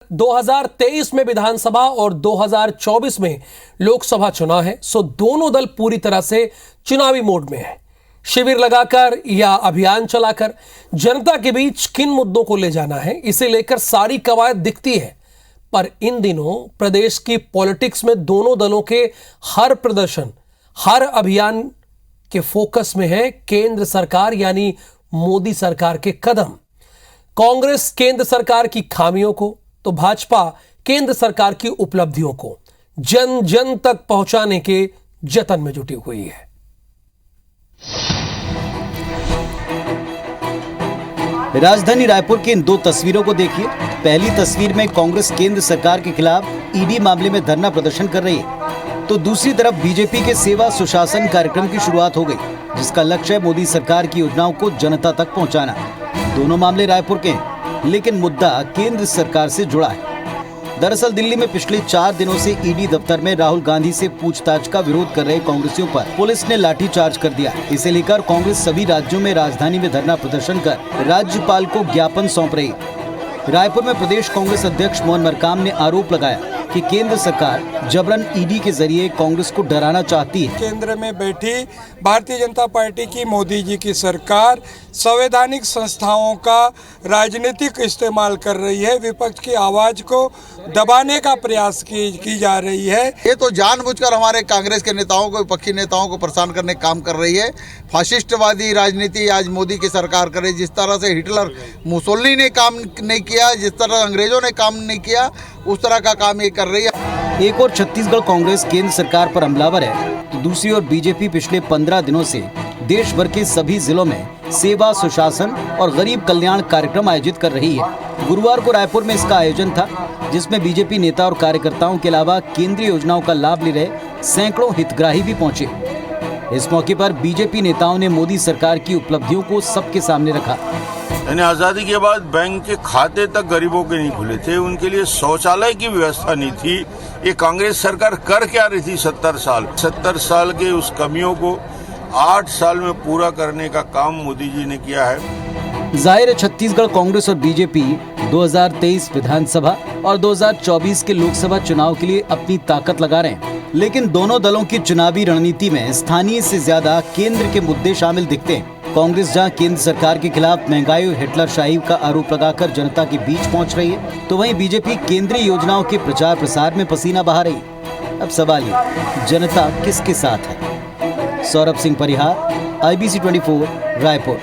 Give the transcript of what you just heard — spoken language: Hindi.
2023 में विधानसभा और 2024 में लोकसभा चुनाव है, सो दोनों दल पूरी तरह से चुनावी मोड में है। शिविर लगाकर या अभियान चलाकर जनता के बीच किन मुद्दों को ले जाना है, इसे लेकर सारी कवायद दिखती है। पर इन दिनों प्रदेश की पॉलिटिक्स में दोनों दलों के हर प्रदर्शन, हर अभियान के फोकस में है केंद्र सरकार यानी मोदी सरकार के कदम। कांग्रेस केंद्र सरकार की खामियों को तो भाजपा केंद्र सरकार की उपलब्धियों को जन जन तक पहुंचाने के जतन में जुटी हुई है। राजधानी रायपुर की इन दो तस्वीरों को देखिए। पहली तस्वीर में कांग्रेस केंद्र सरकार के खिलाफ ईडी मामले में धरना प्रदर्शन कर रही है, तो दूसरी तरफ बीजेपी के सेवा सुशासन कार्यक्रम की शुरुआत हो गई, जिसका लक्ष्य है मोदी सरकार की योजनाओं को जनता तक पहुंचाना। दोनों मामले रायपुर के हैं, लेकिन मुद्दा केंद्र सरकार से जुड़ा है। दरअसल दिल्ली में पिछले 4 दिनों से ईडी दफ्तर में राहुल गांधी से पूछताछ का विरोध कर रहे कांग्रेसियों पर पुलिस ने लाठीचार्ज कर दिया। इसे लेकर कांग्रेस सभी राज्यों में राजधानी में धरना प्रदर्शन कर राज्यपाल को ज्ञापन सौंप रही। रायपुर में प्रदेश कांग्रेस अध्यक्ष मोहन मरकाम ने आरोप लगाया कि केंद्र सरकार जबरन ईडी के जरिए कांग्रेस को डराना चाहती है। केंद्र में बैठी भारतीय जनता पार्टी की मोदी जी की सरकार संवैधानिक संस्थाओं का राजनीतिक इस्तेमाल कर रही है, विपक्ष की आवाज को दबाने का प्रयास की जा रही है। ये तो जानबूझकर हमारे कांग्रेस के नेताओं को, विपक्षी नेताओं को परेशान करने का काम कर रही है। फाशिस्टवादी राजनीति आज मोदी की सरकार करे। जिस तरह से हिटलर मुसोलिनी ने काम नहीं किया, जिस तरह अंग्रेजों ने काम नहीं किया, उस तरह का काम ये कर रही है। एक और छत्तीसगढ़ कांग्रेस केंद्र सरकार पर हमलावर है, तो दूसरी ओर बीजेपी पिछले 15 दिनों से देश भर के सभी जिलों में सेवा सुशासन और गरीब कल्याण कार्यक्रम आयोजित कर रही है। गुरुवार को रायपुर में इसका आयोजन था, जिसमें बीजेपी नेता और कार्यकर्ताओं के अलावा केंद्रीय योजनाओं का लाभ ले रहे सैकड़ों हितग्राही भी पहुंचे। इस मौके पर बीजेपी नेताओं ने मोदी सरकार की उपलब्धियों को सबके सामने रखा। यानी आजादी के बाद बैंक के खाते तक गरीबों के नहीं खुले थे, उनके लिए शौचालय की व्यवस्था नहीं थी। ये कांग्रेस सरकार कर क्या रही थी 70 साल के उस कमियों को 8 साल में पूरा करने का काम मोदी जी ने किया है। जाहिर है छत्तीसगढ़ कांग्रेस और बीजेपी 2023 विधानसभा और 2024 के लोकसभा चुनाव के लिए अपनी ताकत लगा रहे हैं, लेकिन दोनों दलों की चुनावी रणनीति में स्थानीय से ज्यादा केंद्र के मुद्दे शामिल दिखते हैं। कांग्रेस जहां केंद्र सरकार के खिलाफ महंगाई और हिटलरशाही का आरोप लगाकर जनता के बीच पहुंच रही है, तो वहीं बीजेपी केंद्रीय योजनाओं के प्रचार प्रसार में पसीना बहा रही है। अब सवाल ये, जनता किसके साथ है? सौरभ सिंह परिहार, IBC 24 रायपुर।